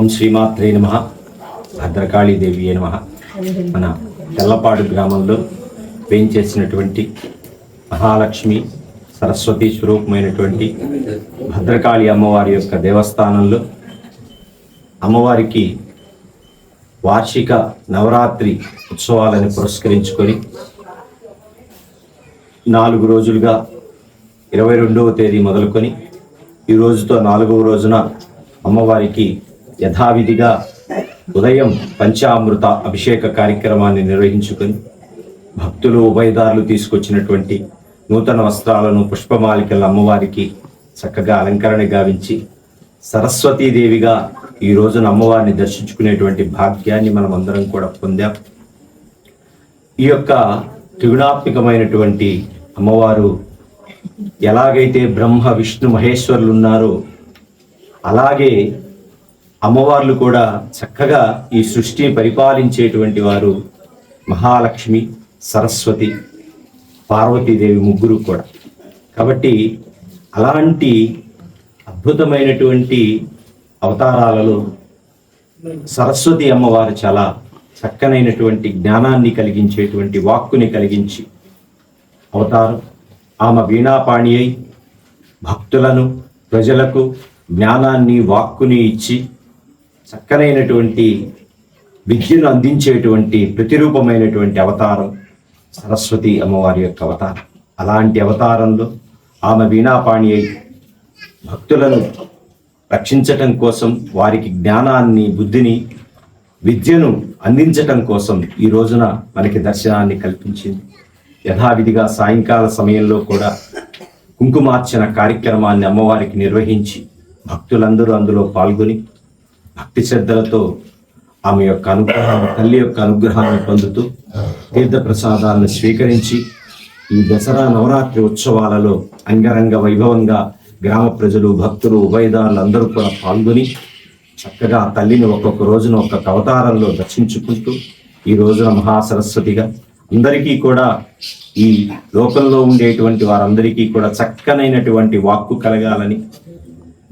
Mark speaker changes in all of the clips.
Speaker 1: ఓం శ్రీమాత్రే నమః. భద్రకాళీదేవి నమః. మన తెల్లపాడు గ్రామంలో వేయించేసినటువంటి మహాలక్ష్మి సరస్వతి స్వరూపమైనటువంటి భద్రకాళి అమ్మవారి యొక్క దేవస్థానంలో అమ్మవారికి వార్షిక నవరాత్రి ఉత్సవాలను పురస్కరించుకొని 4 రోజులుగా 22వ తేదీ మొదలుకొని ఈ రోజుతో 4వ రోజున అమ్మవారికి యథావిధిగా ఉదయం పంచామృత అభిషేక కార్యక్రమాన్ని నిర్వహించుకొని భక్తులు ఉభయదారులు తీసుకొచ్చినటువంటి నూతన వస్త్రాలను పుష్పమాలికల అమ్మవారికి చక్కగా అలంకరణ గావించి సరస్వతీదేవిగా ఈ రోజున అమ్మవారిని దర్శించుకునేటువంటి భాగ్యాన్ని మనం అందరం కూడా పొందాం. ఈ యొక్క త్రిగుణాత్మకమైనటువంటి అమ్మవారు ఎలాగైతే బ్రహ్మ విష్ణు మహేశ్వరులు ఉన్నారో అలాగే అమ్మవార్లు కూడా చక్కగా ఈ సృష్టిని పరిపాలించేటువంటి వారు మహాలక్ష్మి, సరస్వతి, పార్వతీదేవి ముగ్గురు కూడా. కాబట్టి అలాంటి అద్భుతమైనటువంటి అవతారాలలో సరస్వతి అమ్మవారు చాలా చక్కనైనటువంటి జ్ఞానాన్ని కలిగించేటువంటి వాక్కుని కలిగించి అవతారం. ఆమె వీణాపాణి అయి భక్తులను ప్రజలకు జ్ఞానాన్ని వాక్కుని ఇచ్చి చక్కనైనటువంటి విద్యను అందించేటువంటి ప్రతిరూపమైనటువంటి అవతారం సరస్వతి అమ్మవారి యొక్క అవతారం. అలాంటి అవతారంలో ఆమె వీణాపాణి అయి భక్తులను రక్షించటం కోసం, వారికి జ్ఞానాన్ని, బుద్ధిని, విద్యను అందించటం కోసం ఈ రోజున మనకి దర్శనాన్ని కల్పించింది. యథావిధిగా సాయంకాల సమయంలో కూడా కుంకుమార్చన కార్యక్రమాన్ని అమ్మవారికి నిర్వహించి భక్తులందరూ అందులో పాల్గొని భక్తి శ్రద్ధలతో ఆమె యొక్క అనుగ్రహాన్ని, తల్లి యొక్క అనుగ్రహాన్ని పొందుతూ తీర్థప్రసాదాలను స్వీకరించి ఈ దసరా నవరాత్రి ఉత్సవాలలో అంగరంగ వైభవంగా గ్రామ ప్రజలు, భక్తులు, ఉభయదారులు అందరూ కూడా పాల్గొని చక్కగా తల్లిని ఒక్కొక్క రోజున ఒక్కొక్క అవతారంలో దర్శించుకుంటూ ఈ రోజున మహాసరస్వతిగా అందరికీ కూడా ఈ లోకంలో ఉండేటువంటి వారందరికీ కూడా చక్కనైనటువంటి వాక్కు కలగాలని,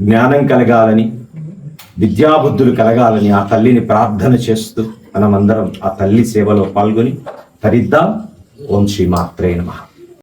Speaker 1: జ్ఞానం కలగాలని, విద్యాబుద్ధులు కలగాలని ఆ తల్లిని ప్రార్థన చేస్తూ మనమందరం ఆ తల్లి సేవలో పాల్గొని తరిద్దాం. ఓం శ్రీమాత్రే నమః.